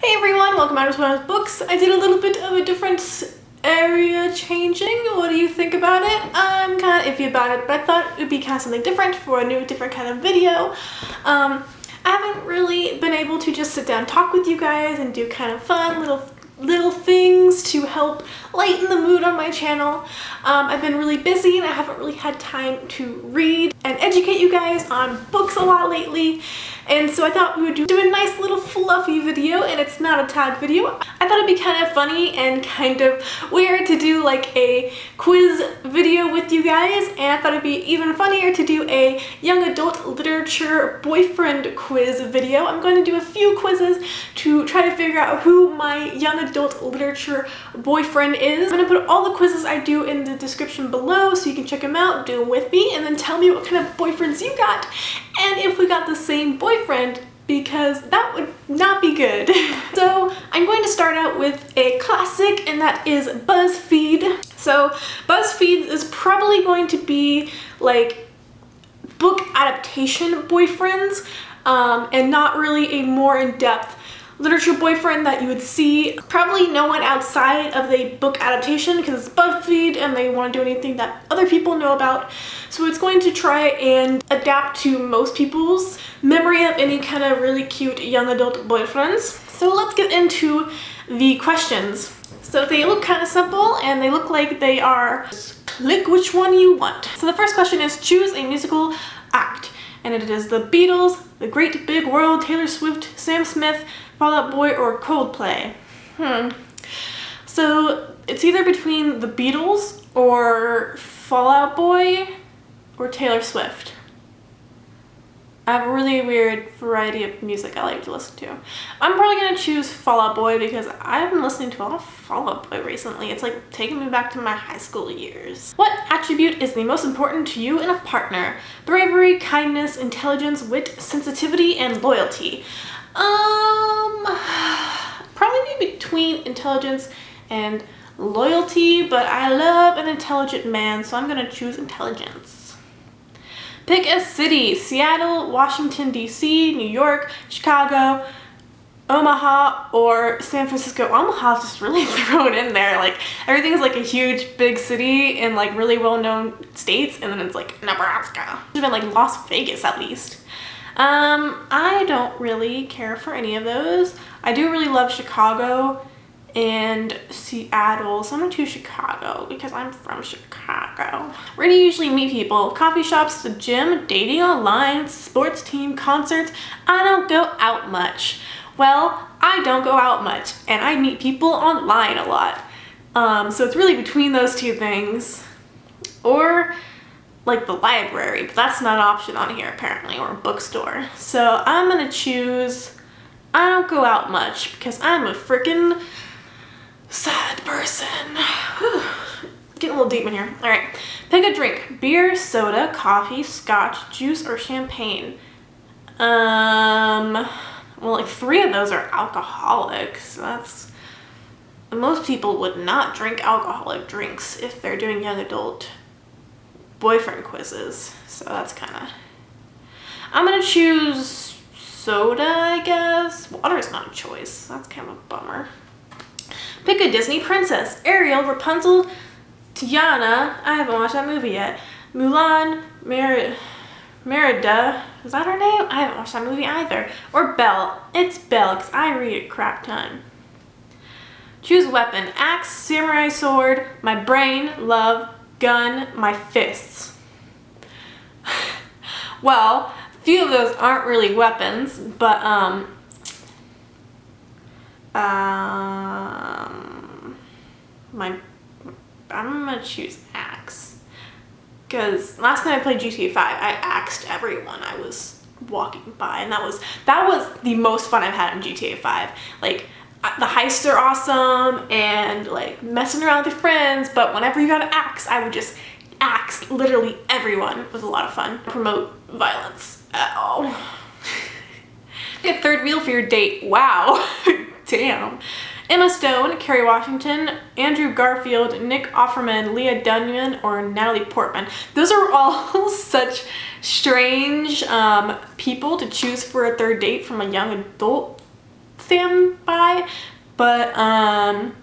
Hey everyone, welcome back to One Books. I did a little bit of a different area changing. What do you think about it? I'm kind of iffy about it, but I thought it would be kind of something different for a new, different kind of video. I haven't really been able to just sit down and talk with you guys and do kind of fun little things to help lighten the mood on my channel. I've been really busy and I haven't really had time to read and educate you guys on books a lot lately. And so I thought we would do a nice little fluffy video, and it's not a tag video. I thought it'd be kind of funny and kind of weird to do like a quiz video with you guys, and I thought it'd be even funnier to do a young adult literature boyfriend quiz video. I'm going to do a few quizzes to try to figure out who my young adult literature boyfriend is. I'm going to put all the quizzes I do in the description below so you can check them out, do them with me, and then tell me what kind of boyfriends you got and if we got the same boyfriend, because that would not be good. So I'm going to start out with a classic, and that is BuzzFeed. So BuzzFeed is probably going to be like book adaptation boyfriends, and not really a more in-depth literature boyfriend that you would see. Probably no one outside of the book adaptation, because it's BuzzFeed and they want to do anything that other people know about. So it's going to try and adapt to most people's memory of any kind of really cute young adult boyfriends. So let's get into the questions. So they look kind of simple and they look like they are just click which one you want. So the first question is choose a musical act, and it is the Beatles, The Great Big World, Taylor Swift, Sam Smith, Fall Out Boy, or Coldplay. So it's either between the Beatles or Fall Out Boy or Taylor Swift. I have a really weird variety of music I like to listen to. I'm probably gonna choose Fall Out Boy because I've been listening to a lot of Fall Out Boy recently. It's like taking me back to my high school years. What attribute is the most important to you in a partner? Bravery, kindness, intelligence, wit, sensitivity, and loyalty. Probably between intelligence and loyalty, but I love an intelligent man, so I'm gonna choose intelligence. Pick a city: Seattle, Washington, D.C., New York, Chicago, Omaha, or San Francisco. Omaha's just really thrown in there. Like, everything's like a huge big city in like really well-known states, and then it's like Nebraska. It should have been like Las Vegas at least. I don't really care for any of those. I do really love Chicago and Seattle, so I'm gonna choose Chicago because I'm from Chicago. Where do you usually meet people? Coffee shops, the gym, dating online, sports team, concerts. I don't go out much. Well, I don't go out much, and I meet people online a lot. So it's really between those two things. Or like the library, but that's not an option on here apparently, or a bookstore. So I'm gonna choose I don't go out much because I'm a freaking sad person. Whew. Getting a little deep in here. All right, pick a drink: beer, soda, coffee, scotch, juice, or champagne. Well, like 3 of those are alcoholic, so that's, most people would not drink alcoholic drinks if they're doing young adult boyfriend quizzes, so that's kind of, I'm gonna choose soda, I guess. Water's not a choice. That's kind of a bummer. Pick a Disney princess: Ariel, Rapunzel, Tiana, I haven't watched that movie yet, Mulan, Merida, is that her name? I haven't watched that movie either. Or Belle. It's Belle because I read at crap time. Choose weapon: axe, samurai sword, my brain, love, gun, my fists. Well, a few of those aren't really weapons, but I'm gonna choose axe. Because last time I played GTA 5, I axed everyone I was walking by, and that was the most fun I've had in GTA 5. Like, the heists are awesome and like messing around with your friends, but whenever you got an axe, I would just axe literally everyone. It was a lot of fun. Promote violence at all. Get a third wheel for your date. Wow. Damn. Emma Stone, Kerry Washington, Andrew Garfield, Nick Offerman, Leah Dunyan, or Natalie Portman. Those are all such strange people to choose for a third date from a young adult standby. guy, but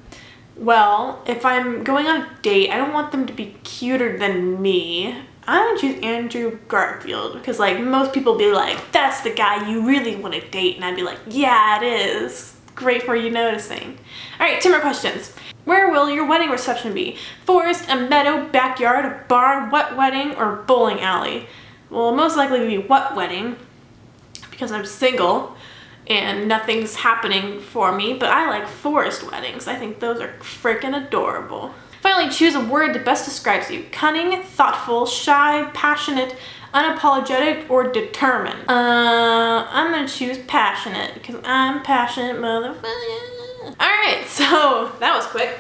well, if I'm going on a date, I don't want them to be cuter than me. I'm gonna choose Andrew Garfield because like most people be like, that's the guy you really want to date, and I'd be like, yeah, it is. Great for you noticing. All right, 2 more questions. Where will your wedding reception be? Forest, a meadow, backyard, a barn, wet wedding, or bowling alley? Well, most likely to be wet wedding because I'm single and nothing's happening for me, but I like forest weddings. I think those are freaking adorable. Finally, choose a word that best describes you. Cunning, thoughtful, shy, passionate, unapologetic, or determined. I'm gonna choose passionate because I'm passionate, motherfucker. Alright, so that was quick.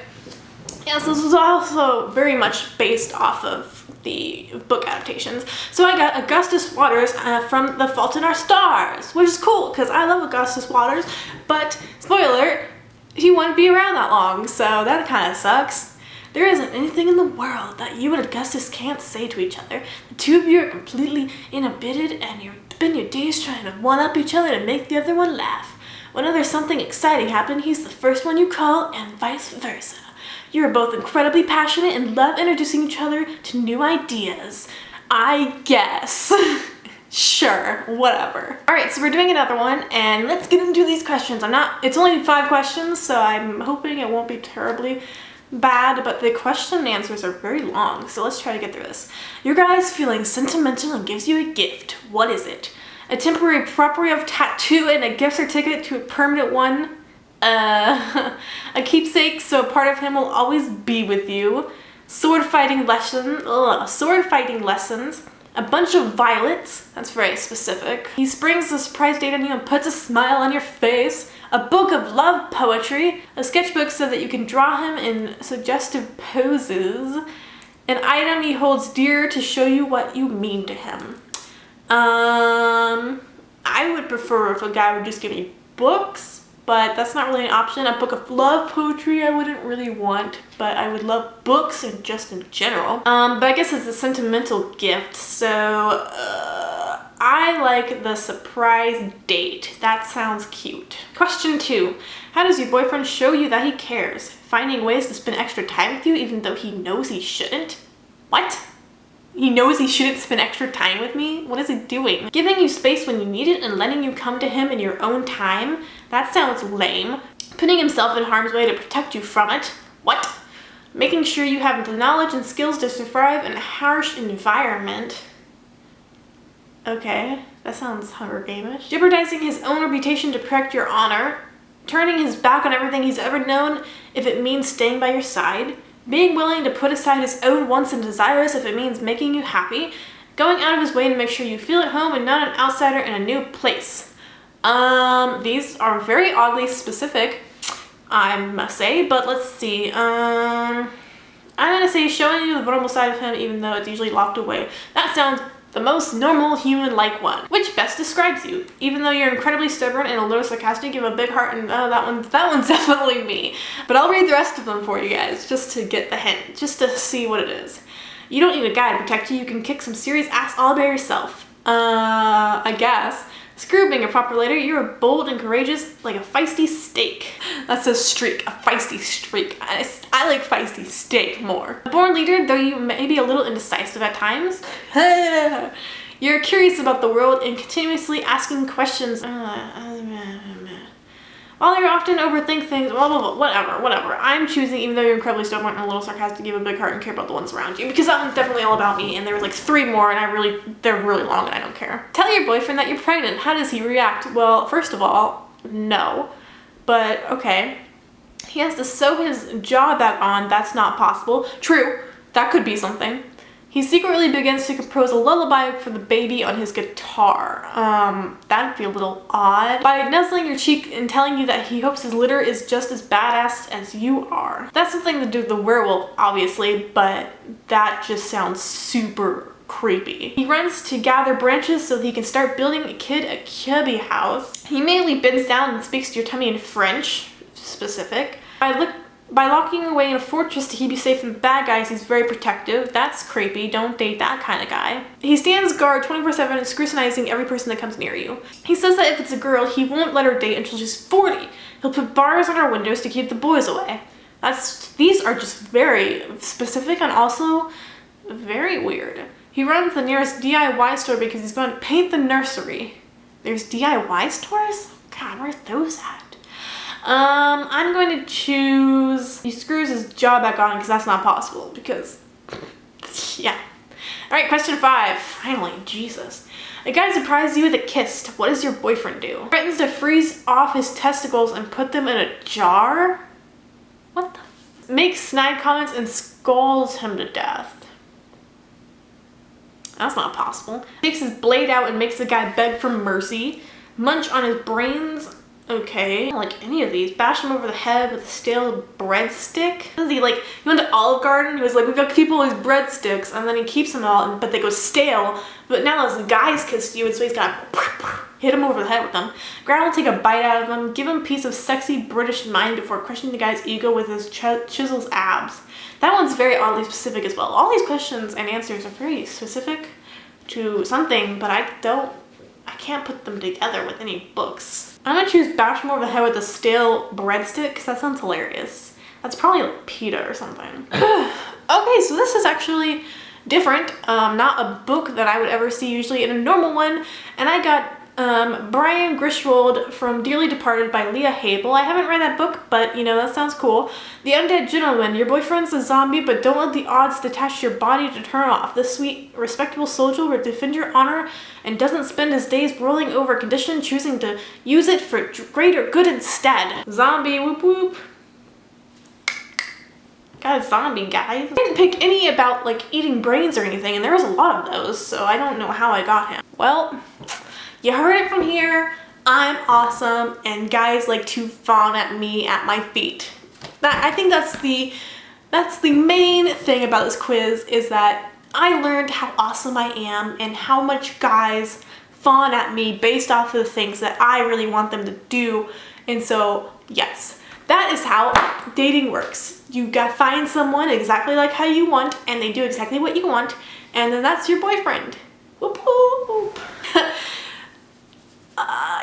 Yes, this was also very much based off of the book adaptations. So I got Augustus Waters from The Fault in Our Stars, which is cool because I love Augustus Waters, but spoiler, he wouldn't be around that long, so that kind of sucks. There isn't anything in the world that you and Augustus can't say to each other. The two of you are completely inhibited and you spend your days trying to one-up each other to make the other one laugh. Whenever there's something exciting happen, he's the first one you call and vice versa. You are both incredibly passionate and love introducing each other to new ideas. I guess. Sure, whatever. Alright, so we're doing another one and let's get into these questions. It's only 5 questions, so I'm hoping it won't be terribly bad, but the question and answers are very long, so let's try to get through this. Your guy is feeling sentimental and gives you a gift. What is it? A temporary property of tattoo and a gift certificate to a permanent one? A keepsake, so a part of him will always be with you. Sword fighting lessons, a bunch of violets, that's very specific. He springs a surprise date on you and puts a smile on your face. A book of love poetry, a sketchbook so that you can draw him in suggestive poses. An item he holds dear to show you what you mean to him. I would prefer if a guy would just give me books, but that's not really an option. A book of love poetry I wouldn't really want, but I would love books and just in general. But I guess it's a sentimental gift, so I like the surprise date. That sounds cute. Question 2. How does your boyfriend show you that he cares? Finding ways to spend extra time with you even though he knows he shouldn't? What? He knows he shouldn't spend extra time with me? What is he doing? Giving you space when you need it and letting you come to him in your own time? That sounds lame. Putting himself in harm's way to protect you from it? What? Making sure you have the knowledge and skills to survive in a harsh environment? Okay, that sounds Hunger Game-ish. Jeopardizing his own reputation to protect your honor. Turning his back on everything he's ever known if it means staying by your side. Being willing to put aside his own wants and desires if it means making you happy. Going out of his way to make sure you feel at home and not an outsider in a new place. These are very oddly specific, I must say, but let's see. I'm gonna say showing you the vulnerable side of him even though it's usually locked away. That sounds the most normal human-like one. Which best describes you? Even though you're incredibly stubborn and a little sarcastic, you have a big heart, and that one's definitely me. But I'll read the rest of them for you guys just to get the hint, just to see what it is. You don't need a guy to protect you. You can kick some serious ass all by yourself. I guess. Screw being a proper leader. You're bold and courageous like a feisty steak. That's a streak, a feisty streak. I like feisty steak more. A born leader, though you may be a little indecisive at times. You're curious about the world and continuously asking questions. While you often overthink things, blah, blah, blah, whatever. I'm choosing, even though you're incredibly stubborn and a little sarcastic, you have a big heart and care about the ones around you. Because that one's definitely all about me, and there were like 3 more, and they're really long, and I don't care. Tell your boyfriend that you're pregnant. How does he react? Well, first of all, no. But, okay. He has to sew his jaw back on. That's not possible. True. That could be something. He secretly begins to compose a lullaby for the baby on his guitar. That'd be a little odd. By nuzzling your cheek and telling you that he hopes his litter is just as badass as you are. That's something to do with the werewolf, obviously, but that just sounds super creepy. He runs to gather branches so that he can start building a kid a cubby house. He immediately bends down and speaks to your tummy in French, specific. By locking you away in a fortress to keep you safe from bad guys, he's very protective. That's creepy. Don't date that kind of guy. He stands guard 24/7 scrutinizing every person that comes near you. He says that if it's a girl, he won't let her date until she's 40. He'll put bars on our windows to keep the boys away. These are just very specific and also very weird. He runs the nearest DIY store because he's going to paint the nursery. There's DIY stores? God, where's those at? I'm going to choose, he screws his jaw back on because that's not possible because, yeah. All right, question 5. Finally, Jesus. A guy surprises you with a kiss. What does your boyfriend do? Threatens to freeze off his testicles and put them in a jar? What the? Makes snide comments and scolds him to death. That's not possible. Takes his blade out and makes the guy beg for mercy. Munch on his brains. Okay, I don't like any of these. Bash him over the head with a stale breadstick. What is he like? He went to Olive Garden. He was like, we got to keep all these breadsticks, and then he keeps them all, but they go stale. But now those guys kissed you, and so he's got hit him over the head with them. Ground will take a bite out of him. Give him a piece of sexy British mind before crushing the guy's ego with his chisel's abs. That one's very oddly specific as well. All these questions and answers are very specific to something, but I can't put them together with any books. I'm gonna choose bash him over the head with a stale breadstick because that sounds hilarious. That's probably like PETA or something. Okay, so this is actually different. Not a book that I would ever see usually in a normal one. And I got Brian Griswold from Dearly Departed by Leah Habel. I haven't read that book, but you know, that sounds cool. The Undead Gentleman. Your boyfriend's a zombie, but don't let the odds detach your body to turn off. This sweet, respectable soldier will defend your honor and doesn't spend his days rolling over condition, choosing to use it for greater good instead. Zombie, whoop whoop. Got a zombie, guys. I didn't pick any about like eating brains or anything, and there was a lot of those, so I don't know how I got him. Well, you heard it from here. I'm awesome, and guys like to fawn at me at my feet. I think that's the main thing about this quiz, is that I learned how awesome I am and how much guys fawn at me based off of the things that I really want them to do. And so, yes, that is how dating works. You gotta find someone exactly like how you want, and they do exactly what you want, and then that's your boyfriend. Whoop whoop.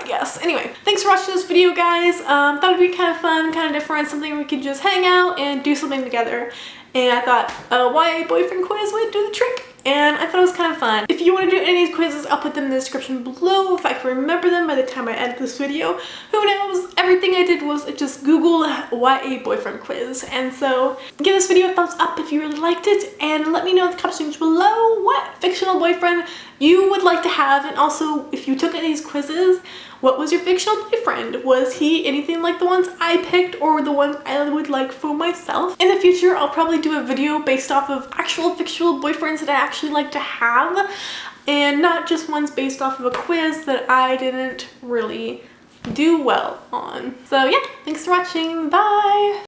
Yes, anyway, thanks for watching this video, guys. Thought it'd be kind of fun, kind of different, something we could just hang out and do something together. And I thought, why boyfriend quiz would do the trick? And I thought it was kind of fun. If you want to do any of these quizzes, I'll put them in the description below if I can remember them by the time I edit this video. Who knows? Everything I did was just Google YA boyfriend quiz. And so give this video a thumbs up if you really liked it, and let me know in the comment section below what fictional boyfriend you would like to have. And also, if you took any of these quizzes, what was your fictional boyfriend? Was he anything like the ones I picked or the ones I would like for myself? In the future, I'll probably do a video based off of actual fictional boyfriends that I actually like to have, and not just ones based off of a quiz that I didn't really do well on. So yeah, thanks for watching. Bye!